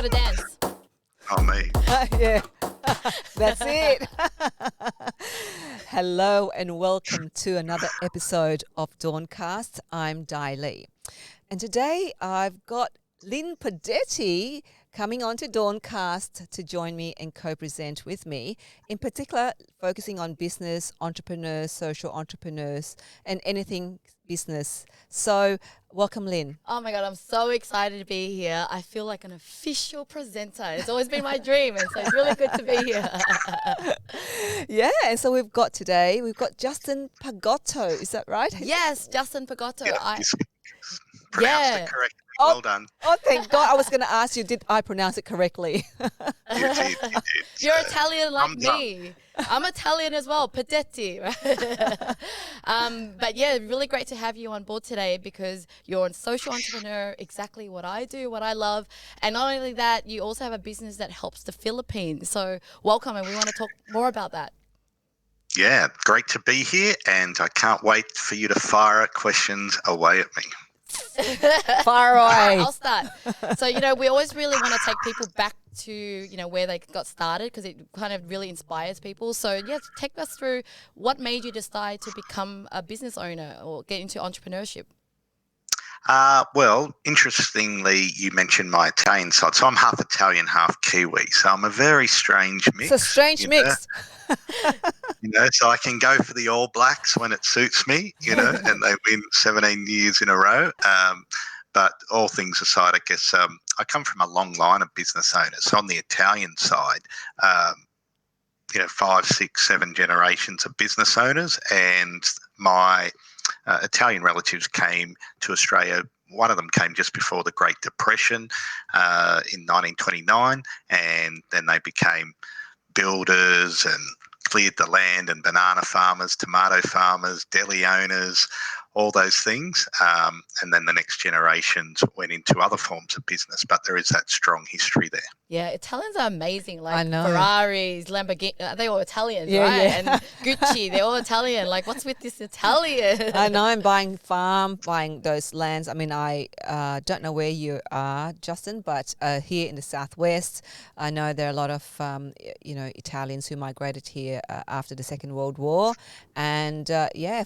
got to dance. Oh, me. Yeah, that's it. Hello and welcome to another episode of DAWNCast. I'm Dai Lee. And today I've got Linh Podetti coming on to DAWNCast to join me and co-present with me, in particular focusing on business, entrepreneurs, social entrepreneurs, and anything business. So welcome, Linh. Oh my God, I'm so excited to be here. I feel like an official presenter. It's always been my dream, and so it's really good to be here. Yeah, and so we've got Justin Pagotto. Is that right? Yes, Justin Pagotto. Yeah, you pronounced it correctly. Well done. Oh, thank God. I was going to ask you, did I pronounce it correctly? You did. You're Italian like thumbs up. me. I'm Italian as well, Podetti. Right? But yeah, really great to have you on board today because you're a social entrepreneur, exactly what I do, what I love. And not only that, you also have a business that helps the Philippines. So welcome, and we want to talk more about that. Yeah, great to be here, and I can't wait for you to fire questions away at me. Far away. I'll start. So, we always really want to take people back to, where they got started because it kind of really inspires people. So, yeah, take us through what made you decide to become a business owner or get into entrepreneurship. Well, interestingly, you mentioned my Italian side. So I'm half Italian, half Kiwi. So I'm a very strange mix. It's a strange mix. So I can go for the All Blacks when it suits me, and they win 17 years in a row. But all things aside, I guess I come from a long line of business owners. So on the Italian side, 5, 6, 7 generations of business owners, and my Italian relatives came to Australia. One of them came just before the Great Depression in 1929, and then they became builders and cleared the land and banana farmers, tomato farmers, deli owners, all those things. And then the next generations went into other forms of business, but there is that strong history there. Yeah, Italians are amazing. Like I know. Ferraris, Lamborghini, they're all Italians, Yeah, right? yeah. And Gucci, they're all Italian. Like, what's with this Italian? I know I'm buying those lands. I mean, I don't know where you are, Justin, but here in the Southwest, I know there are a lot of, Italians who migrated here after the Second World War. And,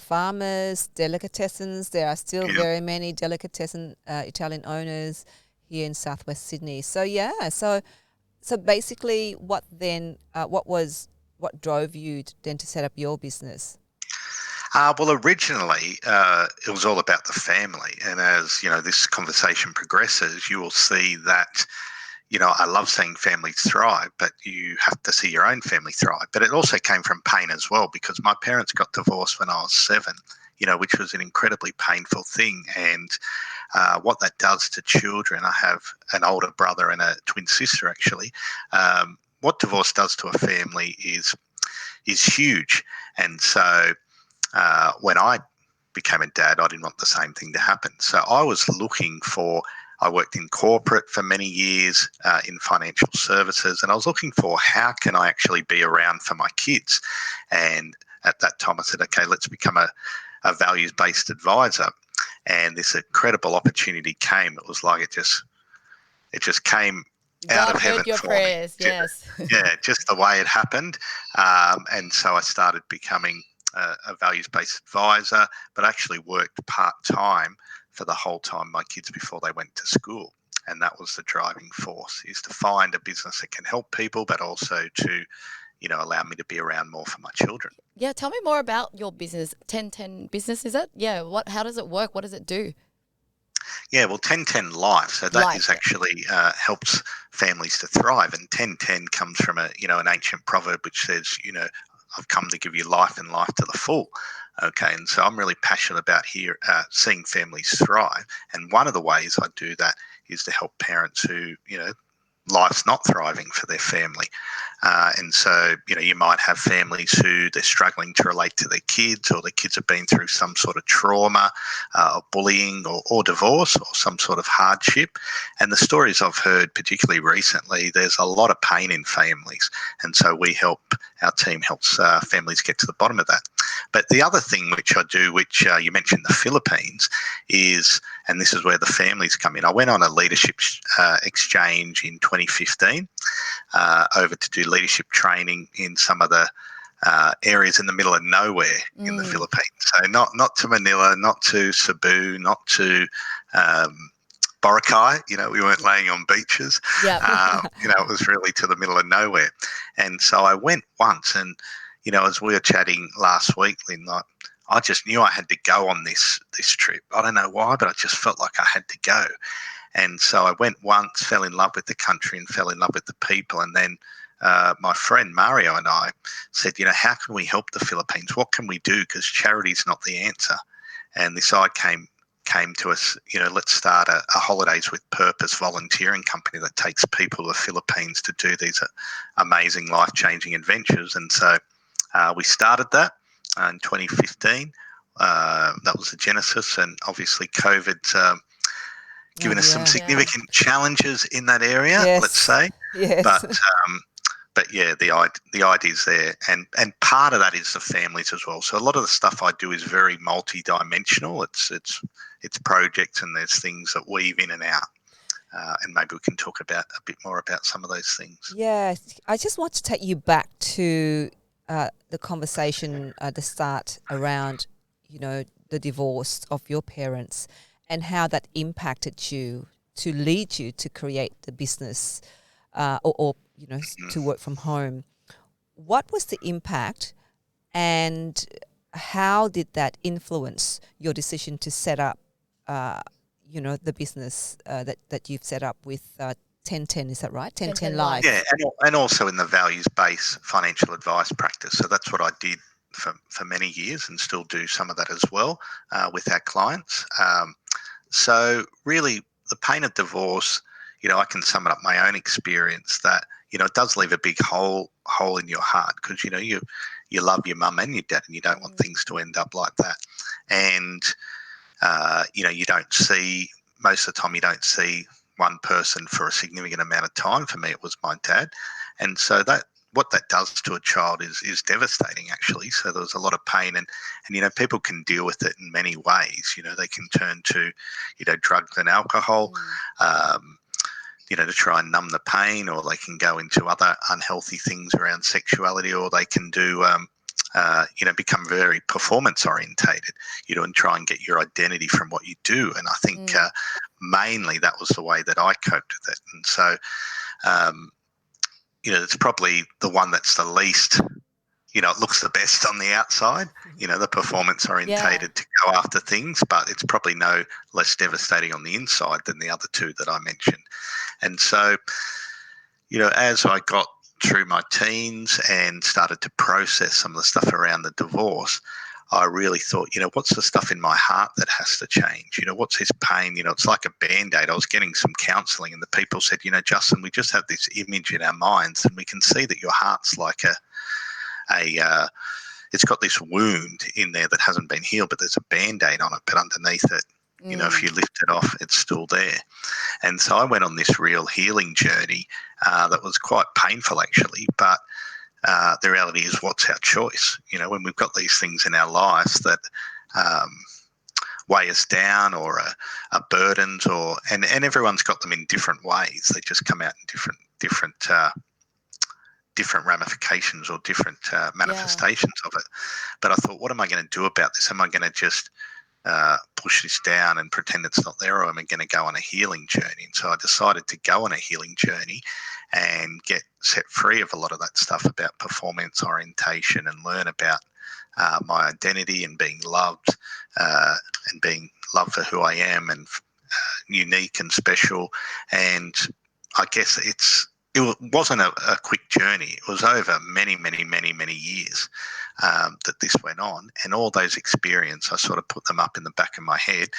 farmers, delicatessens. There are still very many delicatessen Italian owners here in Southwest Sydney. So, so basically what drove you then to set up your business? Well, originally, it was all about the family. And as, this conversation progresses, you will see that, I love seeing families thrive, but you have to see your own family thrive. But it also came from pain as well, because my parents got divorced when I was 7, which was an incredibly painful thing. And what that does to children, I have an older brother and a twin sister, actually. What divorce does to a family is huge. And so when I became a dad, I didn't want the same thing to happen. So I worked in corporate for many years in financial services, and I was looking for how can I actually be around for my kids. And at that time I said, okay, let's become a values-based advisor. And this incredible opportunity came. It was like it just came out of heaven your for prayers, me. yes. Yeah, just the way it happened. And so I started becoming a values-based advisor, but actually worked part-time for the whole time my kids before they went to school. And that was the driving force, is to find a business that can help people, but also to, allow me to be around more for my children. Yeah, tell me more about your business. 1010 business, is it? Yeah, how does it work? What does it do? Yeah, well, 10-10 Life. So that is actually helps families to thrive. And 10-10 comes from an ancient proverb which says, I've come to give you life and life to the full. Okay, and so I'm really passionate about seeing families thrive. And one of the ways I do that is to help parents who, life's not thriving for their family. And so, you might have families who they're struggling to relate to their kids, or their kids have been through some sort of trauma, bullying or divorce or some sort of hardship. And the stories I've heard, particularly recently, there's a lot of pain in families. And so our team helps families get to the bottom of that. But the other thing which I do, which you mentioned the Philippines, is, and this is where the families come in. I went on a leadership exchange in 2015 over to do leadership training in some of the areas in the middle of nowhere in the Philippines. So not to Manila, not to Cebu, not to Boracay. We weren't laying on beaches. Yeah. It was really to the middle of nowhere. And so I went once, and as we were chatting last week, Lynn, like, I just knew I had to go on this trip. I don't know why, but I just felt like I had to go. And so I went once, fell in love with the country and fell in love with the people. And then my friend Mario and I said, how can we help the Philippines? What can we do? Because charity's not the answer. And this idea came to us, let's start a Holidays with Purpose volunteering company that takes people to the Philippines to do these amazing life-changing adventures. And so we started that in 2015. That was the genesis, and obviously COVID's given us some significant challenges in that area, let's say. Yes. But yeah, the idea's there, and part of that is the families as well. So a lot of the stuff I do is very multi-dimensional. It's projects, and there's things that weave in and out. And maybe we can talk a bit more about some of those things. Yeah, I just want to take you back to the conversation at the start around, the divorce of your parents and how that impacted you to lead you to create the business or to work from home. What was the impact, and how did that influence your decision to set up, the business that you've set up with 1010, is that right? 1010 Life. Yeah, and also in the values-based financial advice practice. So that's what I did for many years, and still do some of that as well with our clients. So really, the pain of divorce, I can sum it up my own experience that, it does leave a big hole in your heart, because, you love your mum and your dad, and you don't want things to end up like that. And, you don't see, most of the time you don't see one person for a significant amount of time. For me, it was my dad. And so what that does to a child is devastating, actually. So there was a lot of pain, and people can deal with it in many ways. They can turn to, drugs and alcohol, to try and numb the pain, or they can go into other unhealthy things around sexuality, or they can do, become very performance orientated, and try and get your identity from what you do. And I think mainly that was the way that I coped with it. And so, it's probably the one that's the least, it looks the best on the outside, the performance orientated to go after things, but it's probably no less devastating on the inside than the other two that I mentioned. And so, as I got through my teens and started to process some of the stuff around the divorce, I really thought, what's the stuff in my heart that has to change? What's his pain? It's like a Band-Aid. I was getting some counselling, and the people said, Justin, we just have this image in our minds, and we can see that your heart's like it's got this wound in there that hasn't been healed, but there's a Band-Aid on it, but underneath it, if you lift it off, it's still there. And so I went on this real healing journey that was quite painful, actually, but the reality is, what's our choice? When we've got these things in our lives that weigh us down or are burdens, and everyone's got them in different ways. They just come out in different ramifications or different manifestations of it. But I thought, what am I going to do about this? Am I going to just push this down and pretend it's not there, or am I going to go on a healing journey? And so I decided to go on a healing journey and get set free of a lot of that stuff about performance orientation, and learn about my identity and being loved, and being loved for who I am, and unique and special. And I guess it wasn't a quick journey. It was over many, many, many, many years that this went on. And all those experiences, I sort of put them up in the back of my head,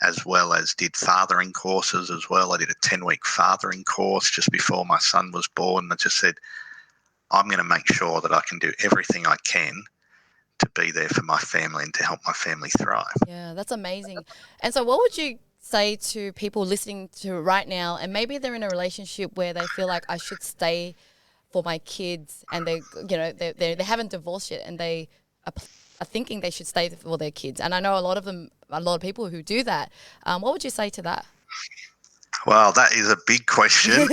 as well as did fathering courses as well. I did a 10-week fathering course just before my son was born. I just said, I'm going to make sure that I can do everything I can to be there for my family and to help my family thrive. Yeah, that's amazing. And so what would you say to people listening to right now, and maybe they're in a relationship where they feel like I should stay for my kids, and they haven't divorced yet, and they are thinking they should stay for their kids. And I know a lot of people who do that. What would you say to that? Well, that is a big question,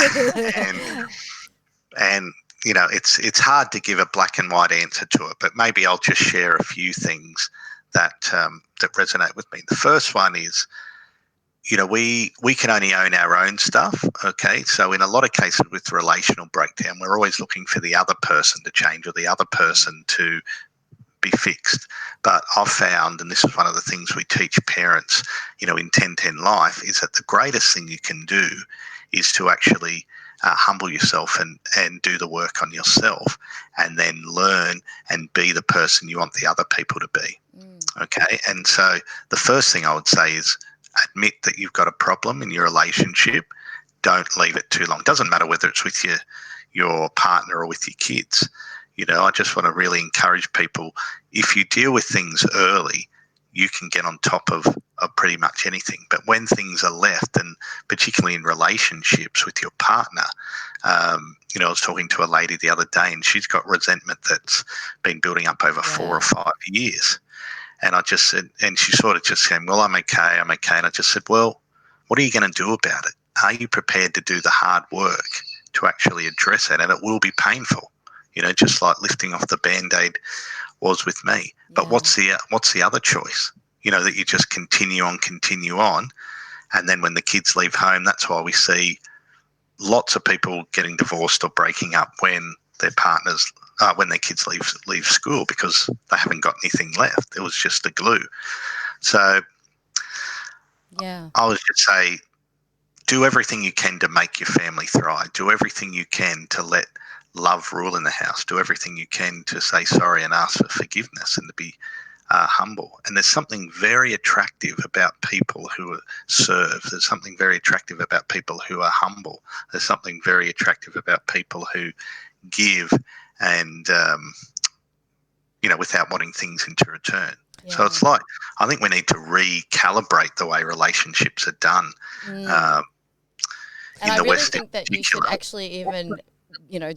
and it's hard to give a black and white answer to it. But maybe I'll just share a few things that that resonate with me. The first one is, we can only own our own stuff. Okay, so in a lot of cases with relational breakdown, we're always looking for the other person to change or the other person to be fixed. But I've found, and this is one of the things we teach parents, in 1010 Life, is that the greatest thing you can do is to actually humble yourself and do the work on yourself, and then learn and be the person you want the other people to be. Okay, and so the first thing I would say is admit that you've got a problem in your relationship. Don't leave it too long. It doesn't matter whether it's with your partner or with your kids. I just want to really encourage people, if you deal with things early, you can get on top of pretty much anything. But when things are left, and particularly in relationships with your partner, I was talking to a lady the other day, and she's got resentment that's been building up over 4 or 5 years. And I just said, and she sort of just said, well, I'm okay. And I just said, well, what are you going to do about it? Are you prepared to do the hard work to actually address it? And it will be painful, just like lifting off the Band-Aid was with me. But what's the other choice? That you just continue on. And then when the kids leave home, that's why we see lots of people getting divorced or breaking up when their partners, when their kids leave school, because they haven't got anything left. It was just the glue. So I would just say, do everything you can to make your family thrive. Do everything you can to let love rule in the house. Do everything you can to say sorry and ask for forgiveness, and to be humble. And there's something very attractive about people who serve. There's something very attractive about people who are humble. There's something very attractive about people who give and, without wanting things into return. Yeah. So it's like, I think we need to recalibrate the way relationships are done. And I really think that you should actually even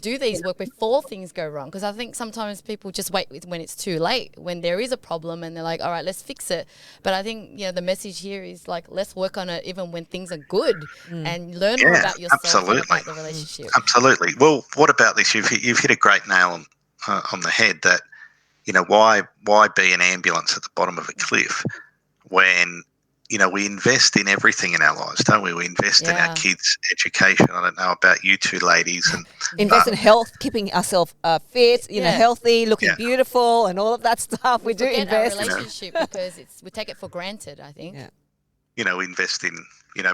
do these work before things go wrong, because I think sometimes people just wait when it's too late, when there is a problem and they're like, all right, let's fix it. But I think the message here is like, let's work on it even when things are good, and learn more about yourself and about the relationship. Absolutely. Well, what about this? You've hit a great nail on the head, that why be an ambulance at the bottom of a cliff when we invest in everything in our lives, don't we? We invest in our kids' education. I don't know about you two ladies. And invest in health, keeping ourselves fit, healthy, looking beautiful, and all of that stuff. We do invest in our relationship because we take it for granted, I think. Yeah. Invest in,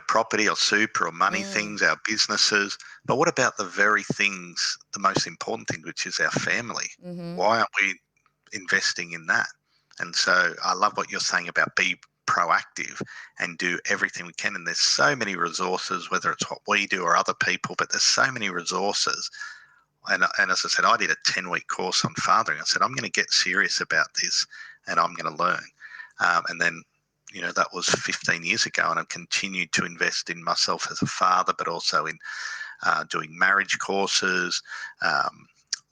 property or super or money things, our businesses. But what about the very things, the most important thing, which is our family? Why aren't we investing in that? And so I love what you're saying about be proactive and do everything we can. And there's so many resources, whether it's what we do or other people, but there's so many resources. And as I said, I did a 10-week course on fathering. I said, I'm going to get serious about this and I'm going to learn. And then, that was 15 years ago, and I've continued to invest in myself as a father, but also in doing marriage courses,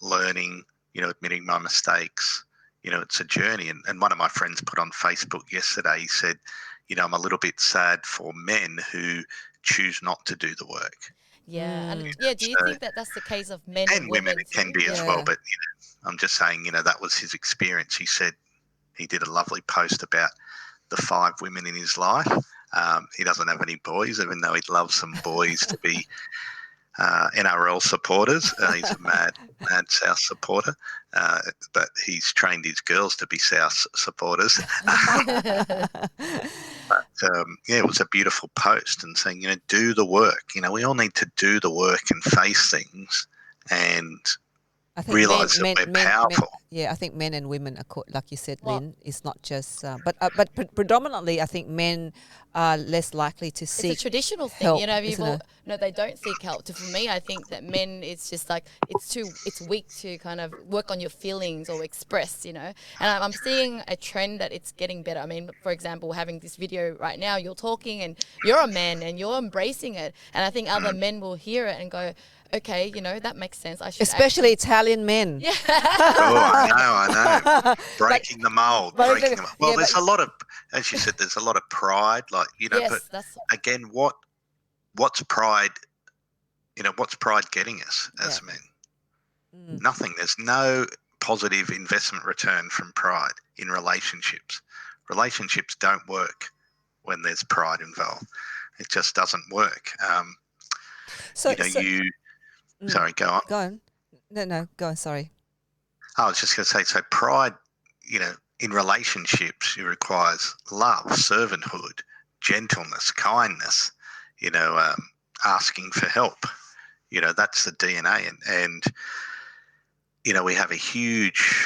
learning, admitting my mistakes. It's a journey. And one of my friends put on Facebook yesterday, he said, I'm a little bit sad for men who choose not to do the work. Yeah. And do you think that that's the case of men and women? It can be as well. But I'm just saying, that was his experience. He said he did a lovely post about the 5 women in his life. He doesn't have any boys, even though he'd love some boys to be NRL supporters. He's a mad South supporter, but he's trained his girls to be South supporters. But it was a beautiful post, and saying, do the work. We all need to do the work and face things and realise that we're powerful. I think men and women are, like you said, Lynn, it's not just, but predominantly I think men are less likely to seek It's a traditional thing, help, people, no, they don't seek help. For me, I think that men, it's just like, it's weak to kind of work on your feelings or express, and I'm seeing a trend that it's getting better. I mean, for example, having this video right now, you're talking and you're a man and you're embracing it, and I think other men will hear it and go, okay, that makes sense. I should especially Italian men. Yeah. Oh, I know. But Breaking the mold. Well, there's a lot of, as you said, there's a lot of pride, but yes, that's again, what's pride, what's pride getting us as men? Nothing. There's no positive investment return from pride in relationships. Relationships don't work when there's pride involved. It just doesn't work. Sorry, go on. Go on. No, go on. Sorry. I was just going to say, so pride, in relationships, it requires love, servanthood, gentleness, kindness, asking for help. That's the DNA. And we have a huge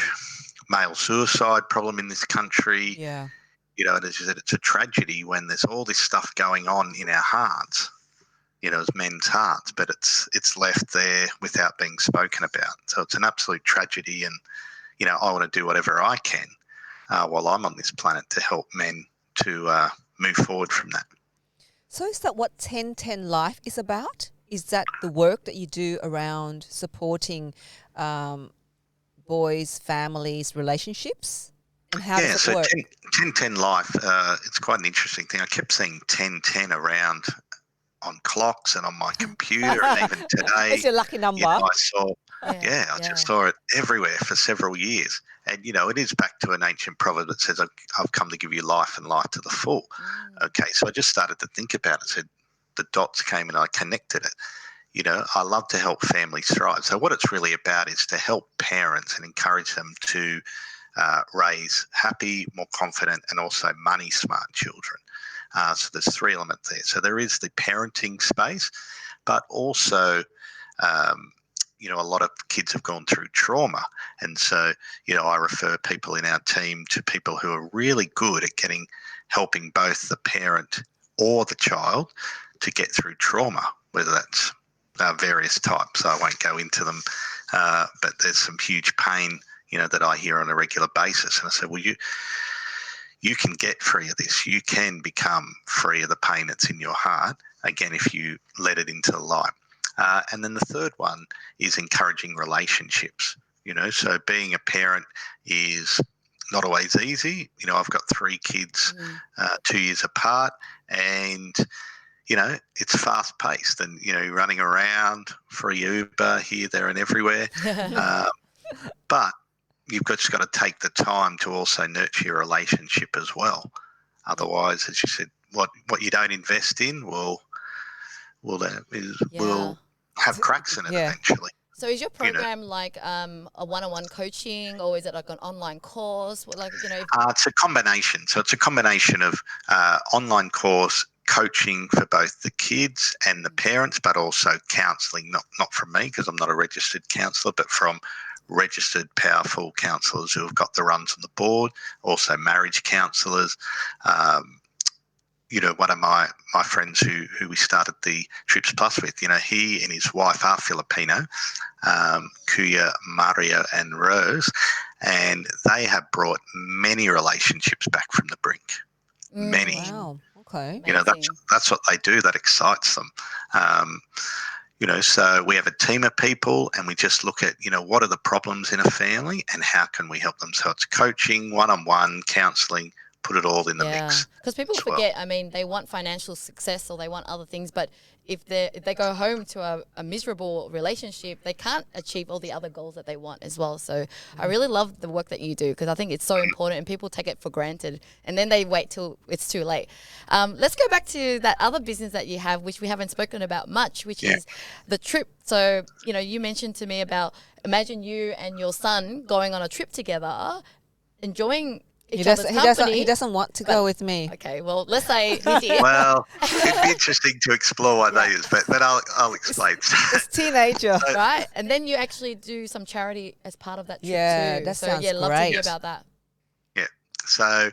male suicide problem in this country. Yeah. And as you said, it's a tragedy when there's all this stuff going on in our hearts, as men's hearts, but it's left there without being spoken about. So it's an absolute tragedy. And, I want to do whatever I can while I'm on this planet to help men to move forward from that. So is that what 10-10 Life is about? Is that the work that you do around supporting boys, families, relationships? And how does it work? 10-10 Life, it's quite an interesting thing. I kept seeing 10-10 around on clocks and on my computer, and even today. It's your lucky number. I saw, I just saw it everywhere for several years. And, it is back to an ancient proverb that says, I've come to give you life and life to the full. Okay, so I just started to think about it. So the dots came and I connected it. I love to help families thrive. So what it's really about is to help parents and encourage them to raise happy, more confident, and also money smart children. So there's three elements there. So there is the parenting space, but also, a lot of kids have gone through trauma. And so, I refer people in our team to people who are really good at helping both the parent or the child to get through trauma, whether that's various types. I won't go into them, but there's some huge pain, that I hear on a regular basis. And I said, well, you can get free of this. You can become free of the pain that's in your heart, again, if you let it into the light. And then the third one is encouraging relationships. So being a parent is not always easy. I've got 3 kids, 2 years apart, and, it's fast paced and, running around, free Uber here, there and everywhere. But you've just got to take the time to also nurture your relationship as well. Otherwise, as you said, what you don't invest in will have cracks in it eventually. So is your program like a one-on-one coaching, or is it like an online course? It's a combination. So it's a combination of online course, coaching for both the kids and the parents, but also counselling, not from me because I'm not a registered counsellor, but from registered powerful counsellors who have got the runs on the board, also marriage counsellors. One of my friends who we started the Trips Plus with, he and his wife are Filipino, Kuya, Mario and Rose, and they have brought many relationships back from the brink. Many. Wow. Okay. That's what they do. That excites them. So we have a team of people and we just look at, what are the problems in a family and how can we help them? So it's coaching, one-on-one, counselling, put it all in the mix. Because people forget, they want financial success or they want other things, but if they go home to a miserable relationship, they can't achieve all the other goals that they want as well. So I really love the work that you do because I think it's so important and people take it for granted and then they wait till it's too late. Let's go back to that other business that you have, which we haven't spoken about much, which is the trip. So, you mentioned to me about imagine you and your son going on a trip together, enjoying He doesn't want to go with me. Okay, well, let's say he did. Well, it'd be interesting to explore why that is, but I'll explain. It's teenager. Right? And then you actually do some charity as part of that trip too. That sounds great. Love to hear about that. Yeah. So,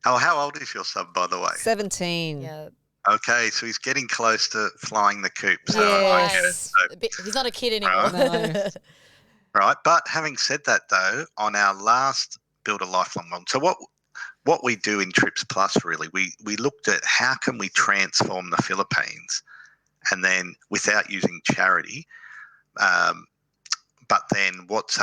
how old is your son, by the way? 17. Yeah. Okay, so he's getting close to flying the coop. So yes. He's not a kid anymore. No. Right, but having said that, though, on our last Build a Lifelong One. So what we do in Trips Plus, really, we looked at how can we transform the Philippines, and then without using charity, but then what's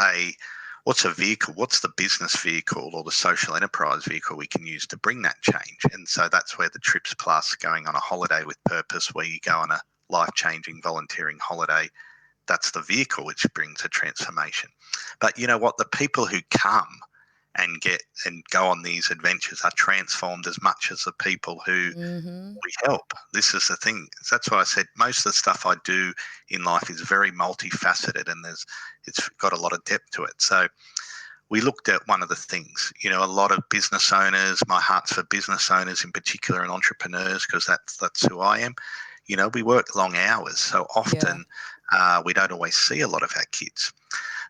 what's a vehicle? What's the business vehicle or the social enterprise vehicle we can use to bring that change? And so that's where the Trips Plus, going on a holiday with purpose, where you go on a life-changing volunteering holiday, that's the vehicle which brings a transformation. But you know what? The people who come and go on these adventures are transformed as much as the people who we help. This is the thing. That's why I said most of the stuff I do in life is very multifaceted, and it's got a lot of depth to it. So we looked at one of the things, you know, a lot of business owners, my heart's for business owners in particular and entrepreneurs, because that's who I am. You know, we work long hours, so often we don't always see a lot of our kids.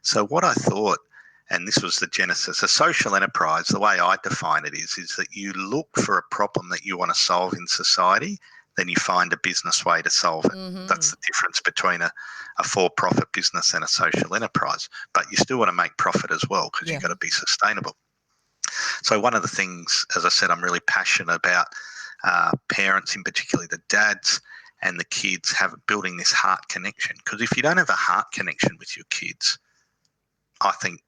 So what I thought, and this was the genesis, a social enterprise, the way I define it is that you look for a problem that you want to solve in society, then you find a business way to solve it. That's the difference between a for-profit business and a social enterprise. But you still want to make profit as well, because you've got to be sustainable. So one of the things, as I said, I'm really passionate about parents, in particular the dads and the kids, building this heart connection. Because if you don't have a heart connection with your kids, I think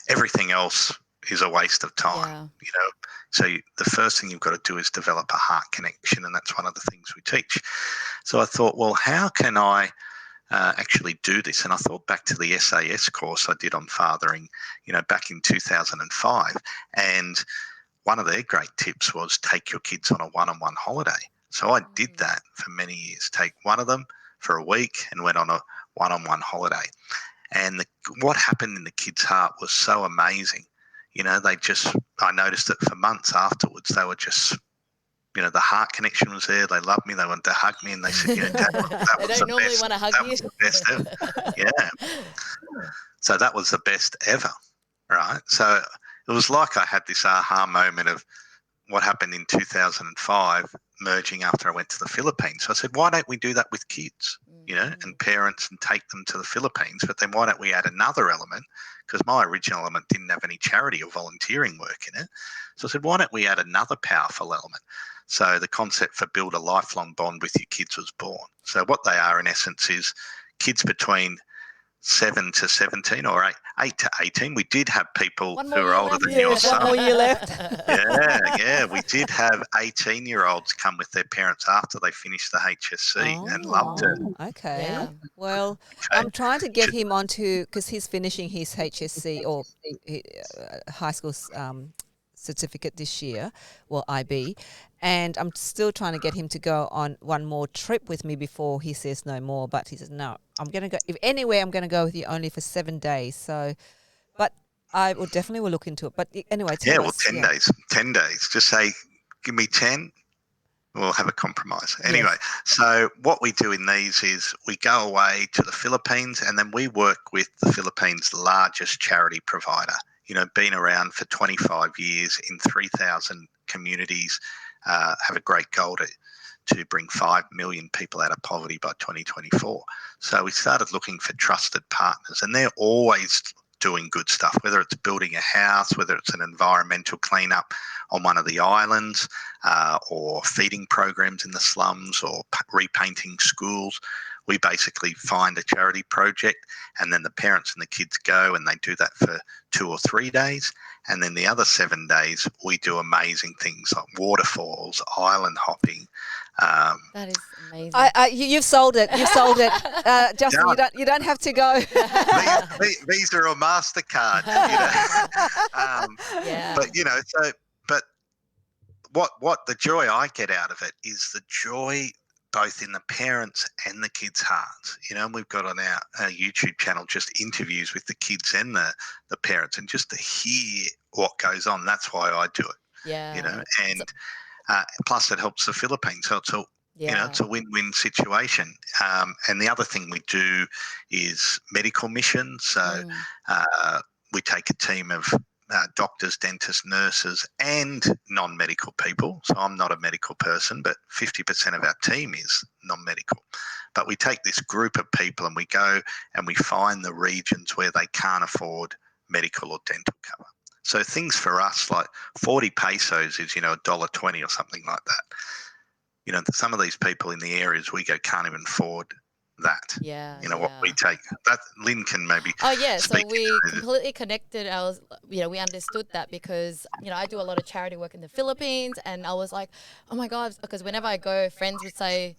everything else is a waste of time, you know. So the first thing you've got to do is develop a heart connection, and that's one of the things we teach. So I thought, well, how can I actually do this? And I thought back to the SAS course I did on fathering, you know, back in 2005. And one of their great tips was take your kids on a one-on-one holiday. So I did that for many years, take one of them for a week and went on a one-on-one holiday. And what happened in the kids' heart was so amazing. You know, I noticed that for months afterwards, they were just, you know, the heart connection was there. They loved me. They wanted to hug me. And they said, you know, Dad, that They was don't the normally best. want to hug That you. was the best ever. Yeah. So that was the best ever, right? So it was like I had this aha moment of what happened in 2005 merging after I went to the Philippines. So I said, why don't we do that with kids, you know, and parents, and take them to the Philippines? But then why don't we add another element? Because my original element didn't have any charity or volunteering work in it. So I said, why don't we add another powerful element? So the concept for build a lifelong bond with your kids was born. So what they are in essence is kids between 7 to 17 or 8 to 18. We did have people who are older than your son. 1 more year left. Yeah. We did have 18-year-olds come with their parents after they finished the HSC and loved it. Okay. Yeah. Well, I'm trying to get him onto, because he's finishing his HSC or high school certificate this year, well, IB, and I'm still trying to get him to go on one more trip with me before he says no more. But he says, no, I'm going to go, if anywhere, I'm going to go with you only for 7 days. So, but I will definitely look into it. But anyway, tell us. 10 days. 10 days. Just say, give me 10. We'll have a compromise. Anyway, so what we do in these is we go away to the Philippines, and then we work with the Philippines' largest charity provider. You know, been around for 25 years in 3,000 communities, have a great goal to bring 5 million people out of poverty by 2024. So we started looking for trusted partners, and they're always doing good stuff, whether it's building a house, whether it's an environmental cleanup on one of the islands, or feeding programs in the slums, or repainting schools. We basically find a charity project, and then the parents and the kids go and they do that for 2 or 3 days. And then the other 7 days, we do amazing things like waterfalls, island hopping. That is amazing. You've sold it. You've sold it, Justin. You don't have to go. Visa or MasterCard. You know? But you know, but what the joy I get out of it is the joy both in the parents and the kids' hearts. You know, and we've got on our YouTube channel just interviews with the kids and the parents, and just to hear what goes on. That's why I do it. Yeah. You know, and plus it helps the Philippines. So it's you know, it's a win-win situation. And the other thing we do is medical missions. So we take a team of doctors, dentists, nurses, and non-medical people. So I'm not a medical person, but 50% of our team is non-medical. But we take this group of people and we go and we find the regions where they can't afford medical or dental cover. So things for us like 40 pesos is, you know, $1.20 or something like that. You know, some of these people in the areas we go can't even afford that. Yeah. What we take. That Lynn can maybe Oh yeah, so speak we to. completely connected. We understood that because I do a lot of charity work in the Philippines, and I was like, oh my god, because whenever I go, friends would say,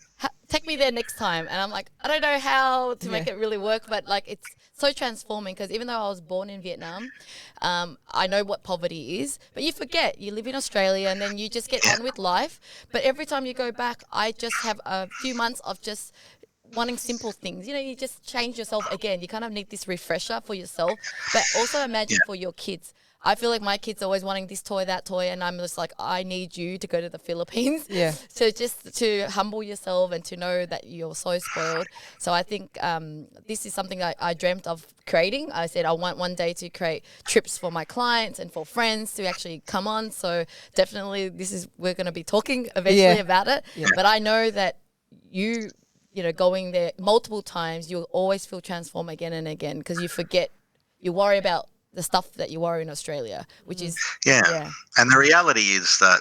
take me there next time, and I'm like, I don't know how to make it really work, but like it's so transforming because even though I was born in Vietnam, I know what poverty is, but you forget you live in Australia, and then you just get on with life. But every time you go back, I just have a few months of just wanting simple things. You just change yourself again. You kind of need this refresher for yourself, but also imagine for your kids. I feel like my kids are always wanting this toy, that toy, and I'm just like, I need you to go to the Philippines. Yeah. So just to humble yourself and to know that you're so spoiled. So I think this is something I dreamt of creating. I said I want one day to create trips for my clients and for friends to actually come on. So definitely we're going to be talking eventually about it. Yeah. But I know that going there multiple times, you'll always feel transformed again and again because you worry about the stuff that you worry in Australia, which is And the reality is that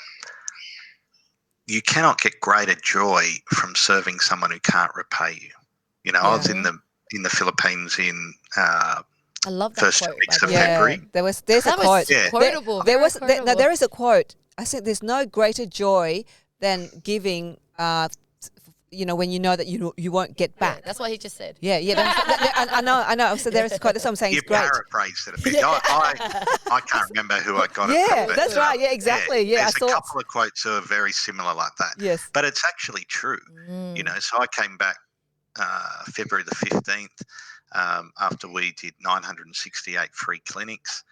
you cannot get greater joy from serving someone who can't repay you. I was in the Philippines in I love that first quote, weeks of February. There's a quote. Quotable. There is a quote. I think there's no greater joy than giving. When you know that you won't get back. Yeah, that's what he just said. Yeah. I know. So there's quite. That's what I'm saying. You It's great. paraphrased it a bit. I can't remember who I got it from. Yeah, that's right. Yeah, exactly. Yeah, there's a couple of quotes that are very similar like that. Yes. But it's actually true. So I came back February the 15th after we did 968 free clinics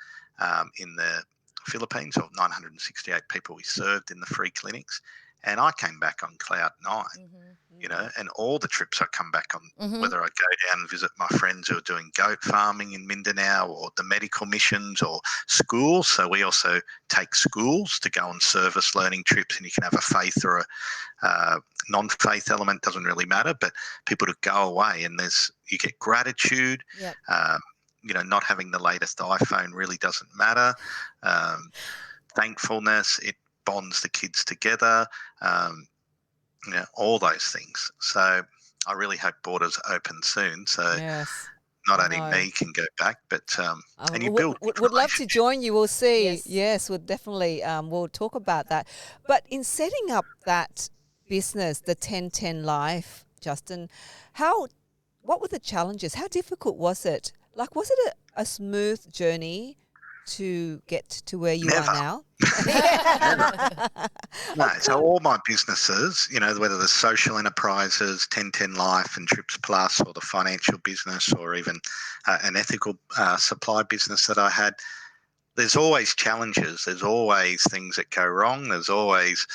in the Philippines, or 968 people we served in the free clinics. And I came back on cloud 9, and all the trips I come back on, whether I go down and visit my friends who are doing goat farming in Mindanao, or the medical missions, or schools. So we also take schools to go on service learning trips, and you can have a faith or a non-faith element, doesn't really matter, but people to go away, and you get gratitude. Yep. Not having the latest iPhone really doesn't matter. Thankfulness, it bonds the kids together, all those things. So I really hope borders open soon. So not only me can go back, but and you build. Would love to join you. We'll see. Yes, we'll definitely. We'll talk about that. But in setting up that business, the 10-10 Life, Justin, what were the challenges? How difficult was it? Like, was it a smooth journey to get to where you are now? No, so all my businesses, whether the social enterprises, 10-10 Life and Trips Plus, or the financial business, or even an ethical supply business that I had, there's always challenges. There's always things that go wrong. There's always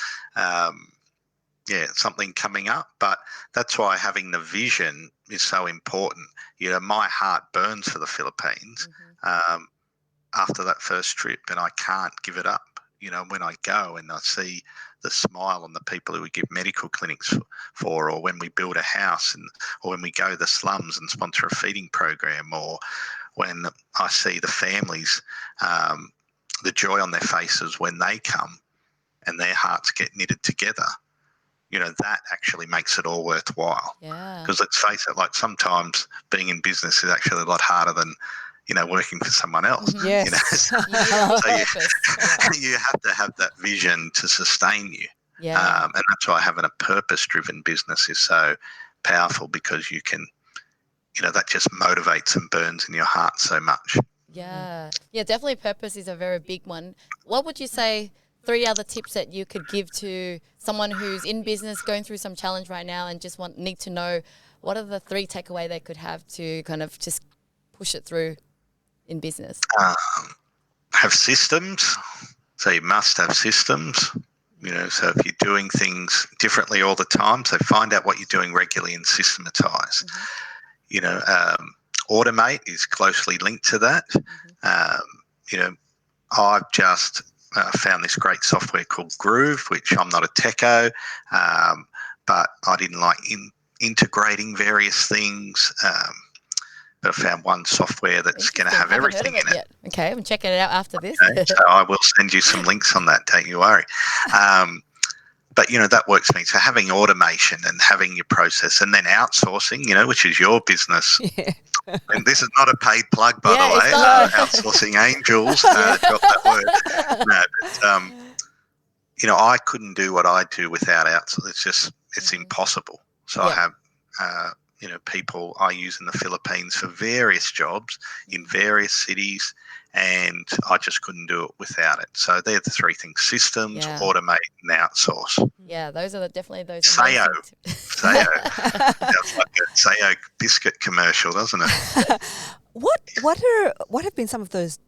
something coming up. But that's why having the vision is so important. My heart burns for the Philippines. After that first trip, and I can't give it up. When I go and I see the smile on the people who we give medical clinics for, or when we build a house, or when we go to the slums and sponsor a feeding program, or when I see the families, the joy on their faces when they come and their hearts get knitted together, that actually makes it all worthwhile. Yeah. Because let's face it, like sometimes being in business is actually a lot harder than working for someone else. Yes. So you have to have that vision to sustain you. Yeah. And that's why having a purpose-driven business is so powerful, because you can, that just motivates and burns in your heart so much. Yeah. Yeah, definitely purpose is a very big one. What would you say 3 other tips that you could give to someone who's in business, going through some challenge right now, and just need to know what are the 3 takeaway they could have to kind of just push it through in business? Have systems. So you must have systems. So if you're doing things differently all the time, so find out what you're doing regularly and systematize. Automate is closely linked to that. I've just found this great software called Groove, which I'm not a techo, but I didn't like integrating various things. But I found one software that's going to have everything in it. Yet. Okay, I'm checking it out after this. Okay, so I will send you some links on that, don't you worry. but that works for me. So having automation and having your process, and then outsourcing, which is your business. Yeah. And this is not a paid plug, by Yeah, the it's way. not. Outsourcing angels, drop that word. No, but I couldn't do what I do without outsourcing. It's impossible. So I have, people I use in the Philippines for various jobs in various cities, and I just couldn't do it without it. So they're the three things: systems, automate, and outsource. Yeah, those are definitely those Sayo. amazing Sayo. Sounds like a Sayo biscuit commercial, doesn't it? What have been some of those?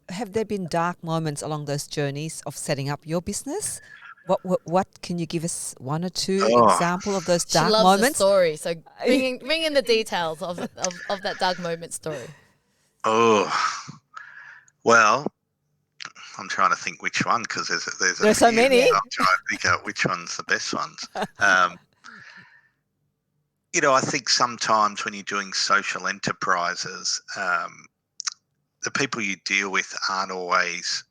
Have there been dark moments along those journeys of setting up your business? What can you give us one or two example of those She dark loves moments? the story, so bring in the details of that dark moment story. Oh, well, I'm trying to think which one, because there's so many. I'm trying to think out which one's the best ones. I think sometimes when you're doing social enterprises, the people you deal with aren't always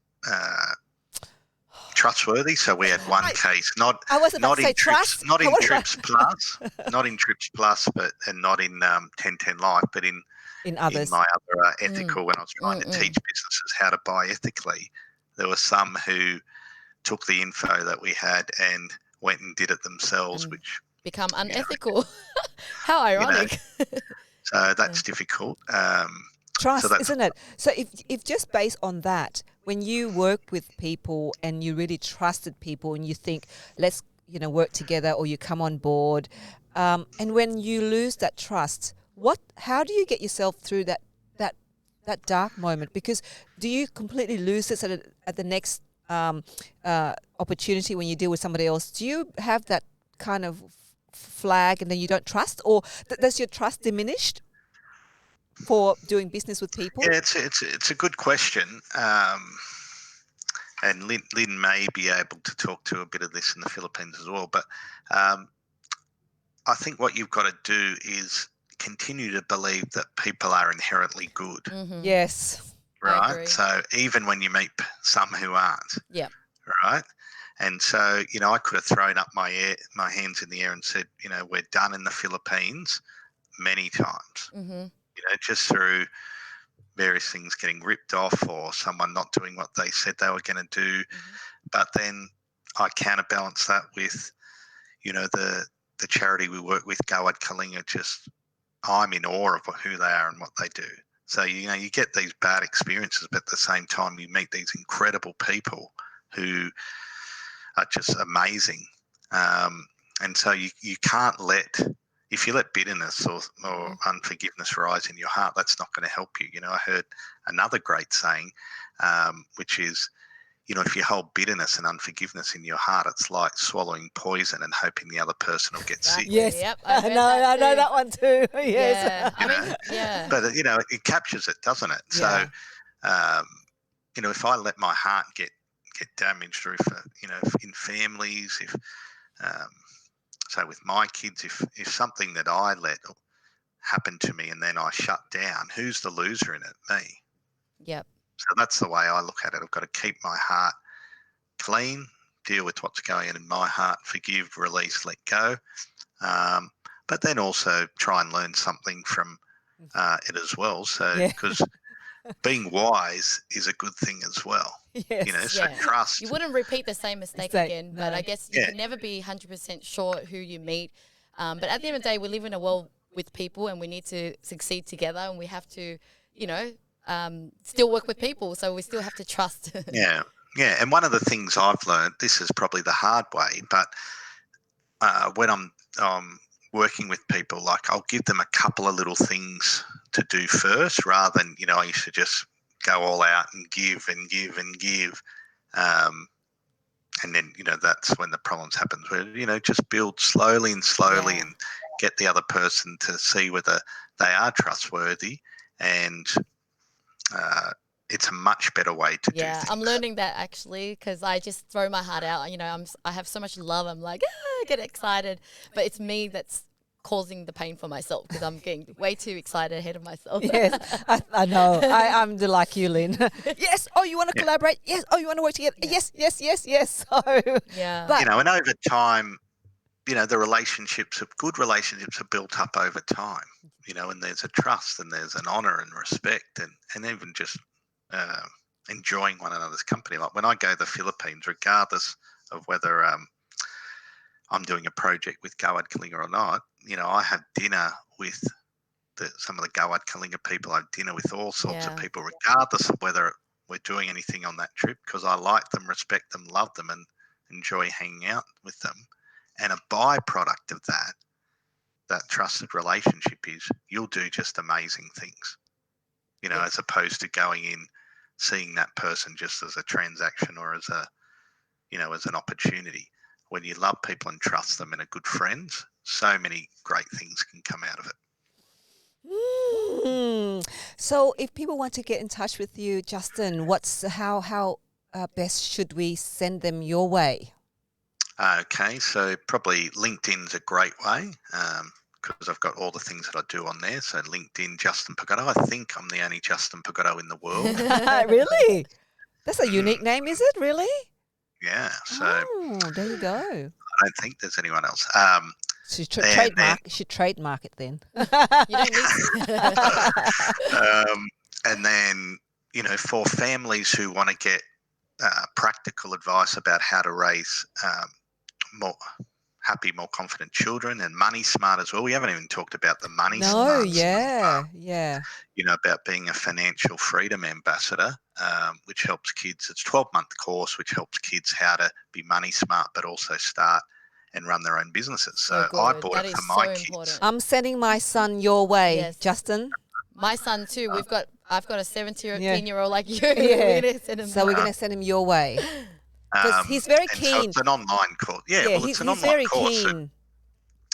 trustworthy. So we had one case, not in Trips Plus, not in Trips Plus, and not in 1010 Life, but in others. In my other ethical, when I was trying to teach businesses how to buy ethically, there were some who took the info that we had and went and did it themselves, which become unethical. How ironic. So that's difficult. Trust, isn't it? So if just based on that, when you work with people and you really trusted people and you think, let's work together, or you come on board, and when you lose that trust, how do you get yourself through that dark moment? Because do you completely lose this at the next opportunity when you deal with somebody else? Do you have that kind of flag and then you don't trust, or does your trust diminished for doing business with people? Yeah, it's a good question. And Lynn may be able to talk to a bit of this in the Philippines as well. But I think what you've got to do is continue to believe that people are inherently good. Yes. Right? So even when you meet some who aren't. Yeah. Right? And so, I could have thrown up my hands in the air and said, we're done in the Philippines many times. Just through various things getting ripped off or someone not doing what they said they were going to do. But then I counterbalance that with, the charity we work with, Gawad Kalinga, I'm in awe of who they are and what they do. So, you get these bad experiences, but at the same time, you meet these incredible people who are just amazing. And so you can't if you let bitterness or unforgiveness rise in your heart, that's not going to help you. I heard another great saying, which is, if you hold bitterness and unforgiveness in your heart, it's like swallowing poison and hoping the other person will get sick. Yes. Yep. I know that one too. Yes. Yeah. But, it captures it, doesn't it? Yeah. So, if I let my heart get damaged, or if, in families, if so with my kids, if something that I let happen to me and then I shut down, who's the loser in it? Me. Yep. So that's the way I look at it. I've got to keep my heart clean, deal with what's going on in my heart, forgive, release, let go. But then also try and learn something from it as well. So, because being wise is a good thing as well. Yes. So trust. You wouldn't repeat the same mistake again, but I guess you can never be 100% sure who you meet. But at the end of the day, we live in a world with people and we need to succeed together, and we have to, still work with people. So we still have to trust. Yeah. And one of the things I've learned, this is probably the hard way, but when I'm working with people, like I'll give them a couple of little things to do first, rather than, I used to just go all out and give and give and give. And then, that's when the problems happen, where, just build slowly and get the other person to see whether they are trustworthy. And it's a much better way to do things. Yeah, I'm learning that actually, because I just throw my heart out. I have so much love. I'm like, I get excited. But it's me that's causing the pain for myself because I'm getting way too excited ahead of myself. Yes, I know. I'm like you, Lynn. Yes. Oh, you want to collaborate? Yes. Oh, you want to work together? Yes, yes, yes, yes. So, Yeah. but And over time, the good relationships are built up over time, and there's a trust and there's an honor and respect and even just enjoying one another's company. Like when I go to the Philippines, regardless of whether I'm doing a project with Gawad Kalinga or not, I have dinner with some of the Gawad Kalinga people. I have dinner with all sorts of people, regardless of whether we're doing anything on that trip, because I like them, respect them, love them, and enjoy hanging out with them. And a byproduct of that trusted relationship is you'll do just amazing things, as opposed to going in, seeing that person just as a transaction or as as an opportunity. When you love people and trust them and are good friends, so many great things can come out of it. So if people want to get in touch with you, Justin, how best should we send them your way? Okay, so probably LinkedIn's a great way because I've got all the things that I do on there. So LinkedIn, Justin Pagotto. I think I'm the only Justin Pagotto in the world. Really? That's a unique name, is it? Really? Yeah. So there you go. I don't think there's anyone else. Should trademark it then. You don't need to. And then, for families who want to get practical advice about how to raise more happy, more confident children and money smart as well. We haven't even talked about the money smart. Yeah. About being a financial freedom ambassador, which helps kids. It's a 12-month course which helps kids how to be money smart, but also start and run their own businesses. So I bought it for my kids. I'm sending my son your way, Yes. Justin. My son too. I've got a 17-year-old like you. Yeah. So we're going to send him your way. Because he's very keen. So it's an online course. Yeah, well, it's an online very course. Keen.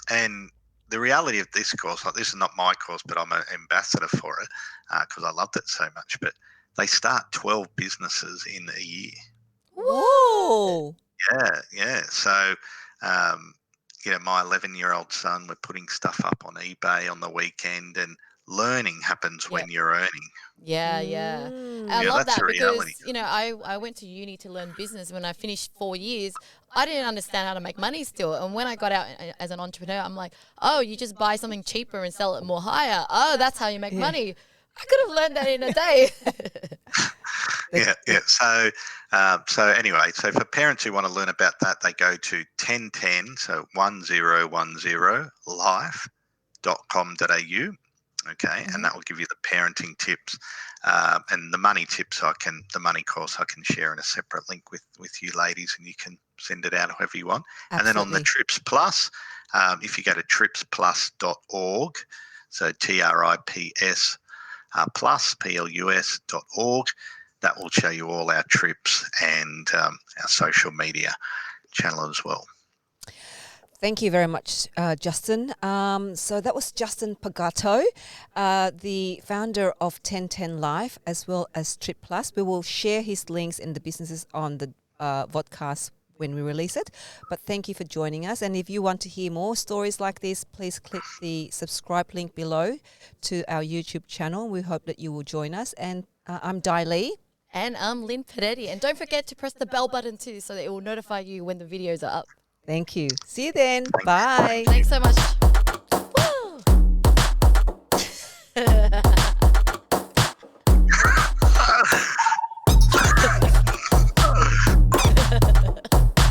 And the reality of this course, like this is not my course, but I'm an ambassador for it because I loved it so much. But they start 12 businesses in a year. Whoa. Yeah. So, my 11-year-old son, we're putting stuff up on eBay on the weekend, and learning happens when you're earning. Yeah. I love that's that a reality. because, I went to uni to learn business. When I finished 4 years, I didn't understand how to make money still. And when I got out as an entrepreneur, I'm like, oh, you just buy something cheaper and sell it more higher. Oh, that's how you make money. I could have learned that in a day. Yeah. So anyway, so for parents who want to learn about that, they go to 1010, so 1010life.com.au. Okay, and that will give you the parenting tips and the money tips. The money course I can share in a separate link with you ladies, and you can send it out however you want. Absolutely. And then on the Trips Plus, if you go to tripsplus.org, so TRIPS plus PLUS.org, that will show you all our trips and our social media channel as well. Thank you very much, Justin. So that was Justin Pagotto, the founder of 1010 Life, as well as Trip Plus. We will share his links in the businesses on the podcast when we release it. But thank you for joining us. And if you want to hear more stories like this, please click the subscribe link below to our YouTube channel. We hope that you will join us. And I'm Dai Lee. And I'm Lynn Podetti. And don't forget to press the bell button too so that it will notify you when the videos are up. Thank you. See you then. Bye. Thanks so much.